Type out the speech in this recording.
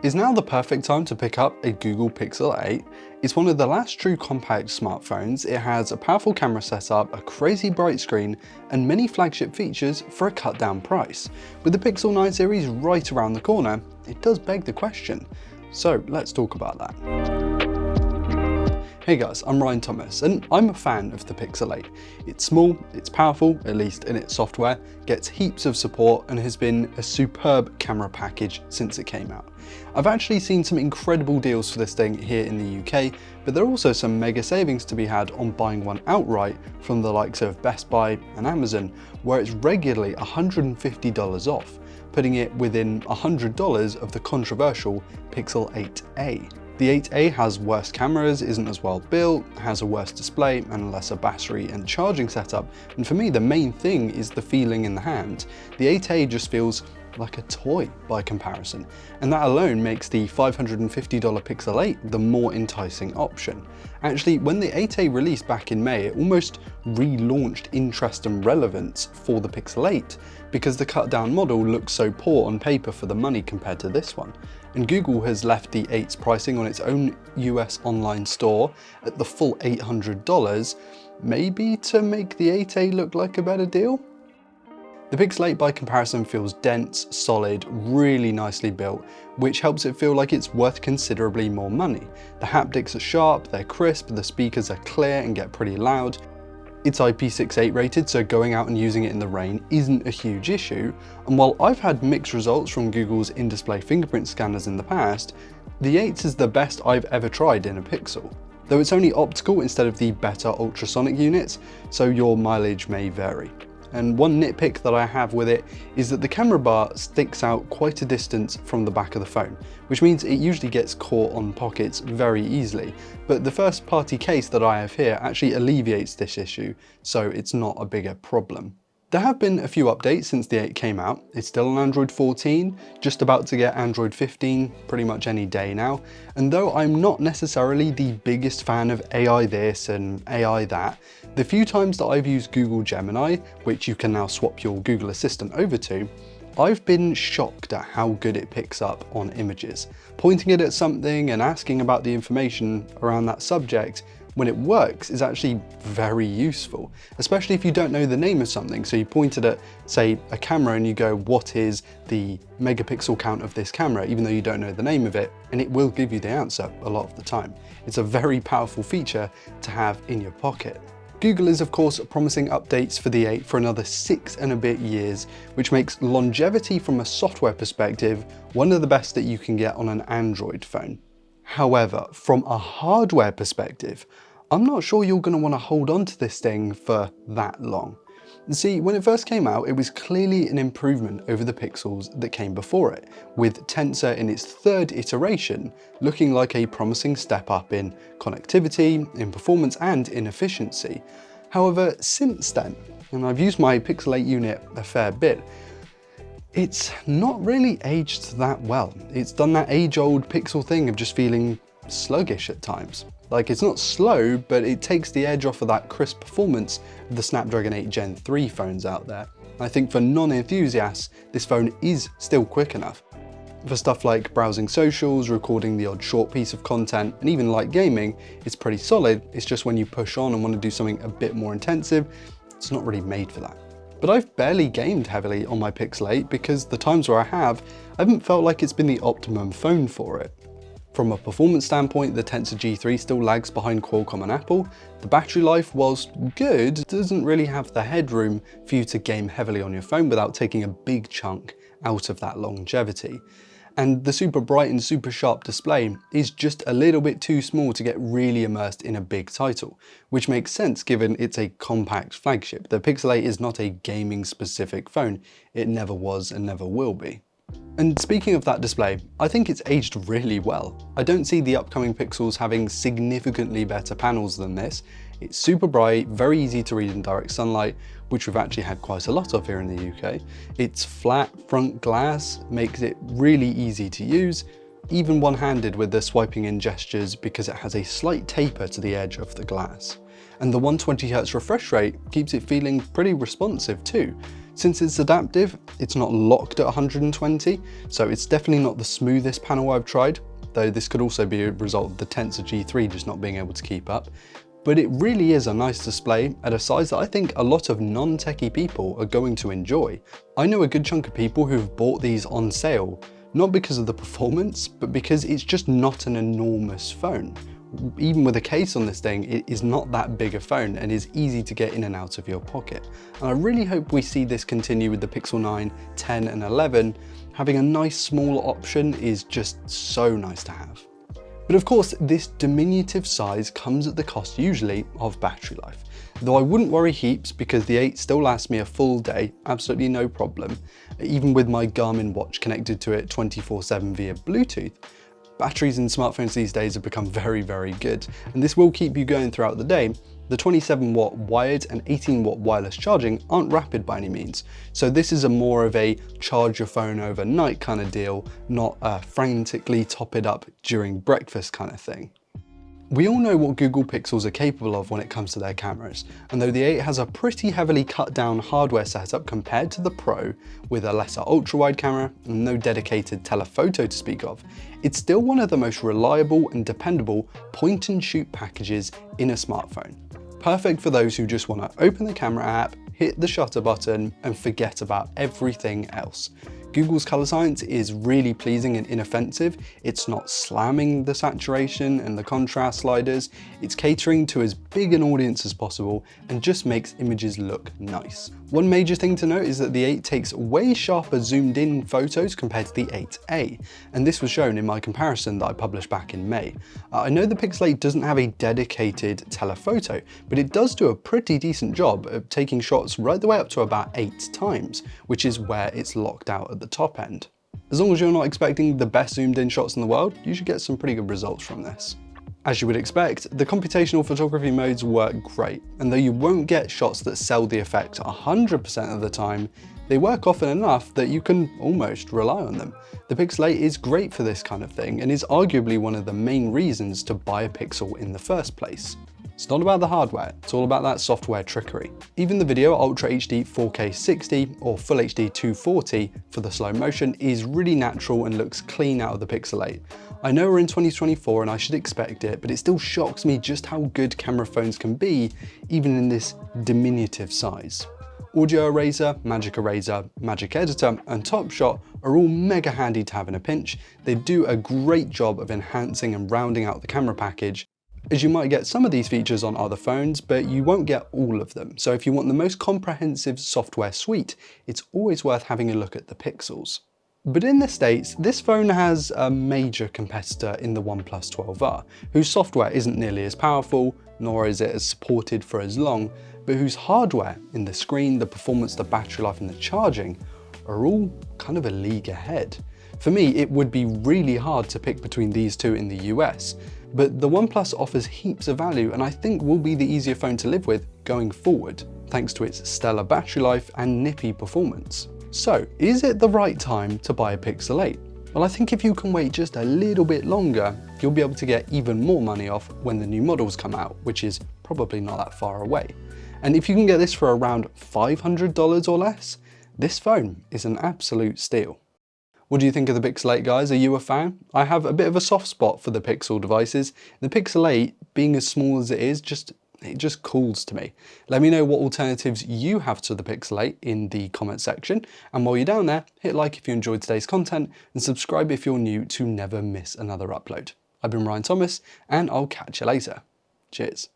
Is now the perfect time to pick up a Google Pixel 8? It's one of the last true compact smartphones. It has a powerful camera setup, a crazy bright screen, and many flagship features for a cut down price. With the Pixel 9 series right around the corner, it does beg the question. So let's talk about that. Hey guys, I'm Ryan Thomas and I'm a fan of the Pixel 8. It's small, it's powerful, at least in its software, gets heaps of support and has been a superb camera package since it came out. I've actually seen some incredible deals for this thing here in the UK, but there are also some mega savings to be had on buying one outright from the likes of Best Buy and Amazon, where it's regularly $150 off, putting it within $100 of the controversial Pixel 8a. The 8a has worse cameras, isn't as well built, has a worse display and a lesser battery and charging setup, and for me the main thing is the feeling in the hand. The 8a just feels like a toy by comparison, and that alone makes the $550 Pixel 8 the more enticing option. Actually, when the 8a released back in May, it almost relaunched interest and relevance for the Pixel 8 because the cut down model looks so poor on paper for the money compared to this one. And Google has left the 8's pricing on its own US online store at the full $800, maybe to make the 8a look like a better deal? The Pixel 8 by comparison feels dense, solid, really nicely built, which helps it feel like it's worth considerably more money. The haptics are sharp, they're crisp, the speakers are clear and get pretty loud. It's IP68 rated, so going out and using it in the rain isn't a huge issue, and while I've had mixed results from Google's in-display fingerprint scanners in the past, the 8's is the best I've ever tried in a Pixel. Though it's only optical instead of the better ultrasonic units, so your mileage may vary. And one nitpick that I have with it is that the camera bar sticks out quite a distance from the back of the phone, which means it usually gets caught on pockets very easily. But the first party case that I have here actually alleviates this issue, so it's not a bigger problem. There have been a few updates since the 8 came out. It's still on Android 14, just about to get Android 15 pretty much any day now. And though I'm not necessarily the biggest fan of AI this and AI that, the few times that I've used Google Gemini, which you can now swap your Google Assistant over to, I've been shocked at how good it picks up on images. Pointing it at something and asking about the information around that subject when it works is actually very useful, especially if you don't know the name of something. So you point it at, say, a camera and you go, what is the megapixel count of this camera, even though you don't know the name of it, and it will give you the answer a lot of the time. It's a very powerful feature to have in your pocket. Google is of course promising updates for the 8 for another 6 and a bit years, which makes longevity from a software perspective one of the best that you can get on an Android phone. However, from a hardware perspective, I'm not sure you're going to want to hold on to this thing for that long. See, when it first came out, it was clearly an improvement over the Pixels that came before it, with Tensor in its third iteration looking like a promising step up in connectivity, in performance and in efficiency. However, since then, and I've used my Pixel 8 unit a fair bit, it's not really aged that well. It's done that age-old Pixel thing of just feeling sluggish at times. Like, it's not slow, but it takes the edge off of that crisp performance of the Snapdragon 8 Gen 3 phones out there. I think for non-enthusiasts, this phone is still quick enough. For stuff like browsing socials, recording the odd short piece of content, and even light gaming, it's pretty solid. It's just when you push on and want to do something a bit more intensive, it's not really made for that. But I've barely gamed heavily on my Pixel 8 because the times where I haven't felt like it's been the optimum phone for it. From a performance standpoint, the Tensor G3 still lags behind Qualcomm and Apple. The battery life, whilst good, doesn't really have the headroom for you to game heavily on your phone without taking a big chunk out of that longevity. And the super bright and super sharp display is just a little bit too small to get really immersed in a big title, which makes sense given it's a compact flagship. The Pixel 8 is not a gaming specific phone. It never was and never will be. And speaking of that display, I think it's aged really well. I don't see the upcoming Pixels having significantly better panels than this. It's super bright, very easy to read in direct sunlight, which we've actually had quite a lot of here in the UK. Its flat front glass makes it really easy to use, even one-handed with the swiping in gestures because it has a slight taper to the edge of the glass. And the 120Hz refresh rate keeps it feeling pretty responsive too. Since it's adaptive, it's not locked at 120, so it's definitely not the smoothest panel I've tried, though this could also be a result of the Tensor G3 just not being able to keep up. But it really is a nice display at a size that I think a lot of non-techie people are going to enjoy. I know a good chunk of people who've bought these on sale, not because of the performance, but because it's just not an enormous phone. Even with a case on this thing, it is not that big a phone and is easy to get in and out of your pocket. And I really hope we see this continue with the Pixel 9, 10 and 11. Having a nice small option is just so nice to have. But of course, this diminutive size comes at the cost usually of battery life. Though I wouldn't worry heaps because the 8 still lasts me a full day, absolutely no problem, even with my Garmin watch connected to it 24/7 via Bluetooth. Batteries in smartphones these days have become very, very good, and this will keep you going throughout the day. The 27-watt wired and 18-watt wireless charging aren't rapid by any means, so this is more of a charge your phone overnight kind of deal, not a frantically top it up during breakfast kind of thing. We all know what Google Pixels are capable of when it comes to their cameras, and though the 8 has a pretty heavily cut down hardware setup compared to the Pro, with a lesser ultra-wide camera and no dedicated telephoto to speak of, it's still one of the most reliable and dependable point-and-shoot packages in a smartphone. Perfect for those who just want to open the camera app, hit the shutter button, and forget about everything else. Google's color science is really pleasing and inoffensive. It's not slamming the saturation and the contrast sliders. It's catering to as big an audience as possible and just makes images look nice. One major thing to note is that the 8 takes way sharper zoomed in photos compared to the 8A, and this was shown in my comparison that I published back in May. I know the Pixel 8 doesn't have a dedicated telephoto, but it does do a pretty decent job of taking shots right the way up to about 8 times, which is where it's locked out at the top end. As long as you're not expecting the best zoomed in shots in the world, you should get some pretty good results from this. As you would expect, the computational photography modes work great, and though you won't get shots that sell the effect 100% of the time, they work often enough that you can almost rely on them. The Pixel 8 is great for this kind of thing and is arguably one of the main reasons to buy a Pixel in the first place. It's not about the hardware, it's all about that software trickery. Even the video Ultra HD 4K 60 or Full HD 240 for the slow motion is really natural and looks clean out of the Pixel 8. I know we're in 2024 and I should expect it, but it still shocks me just how good camera phones can be, even in this diminutive size. Audio Eraser, Magic Eraser, Magic Editor, and Top Shot are all mega handy to have in a pinch. They do a great job of enhancing and rounding out the camera package, as you might get some of these features on other phones, but you won't get all of them. So if you want the most comprehensive software suite, it's always worth having a look at the Pixels. But in the States, this phone has a major competitor in the OnePlus 12R, whose software isn't nearly as powerful, nor is it as supported for as long, but whose hardware in the screen, the performance, the battery life, and the charging are all kind of a league ahead. For me, it would be really hard to pick between these two in the US, but the OnePlus offers heaps of value and I think will be the easier phone to live with going forward, thanks to its stellar battery life and nippy performance. So, is it the right time to buy a Pixel 8? Well, I think if you can wait just a little bit longer, you'll be able to get even more money off when the new models come out, which is probably not that far away. And if you can get this for around $500 or less, this phone is an absolute steal. What do you think of the Pixel 8, guys? Are you a fan? I have a bit of a soft spot for the Pixel devices. The Pixel 8, being as small as it is, it just calls to me. Let me know what alternatives you have to the Pixel 8 in the comment section. And while you're down there, hit like if you enjoyed today's content and subscribe if you're new to never miss another upload. I've been Ryan Thomas and I'll catch you later. Cheers.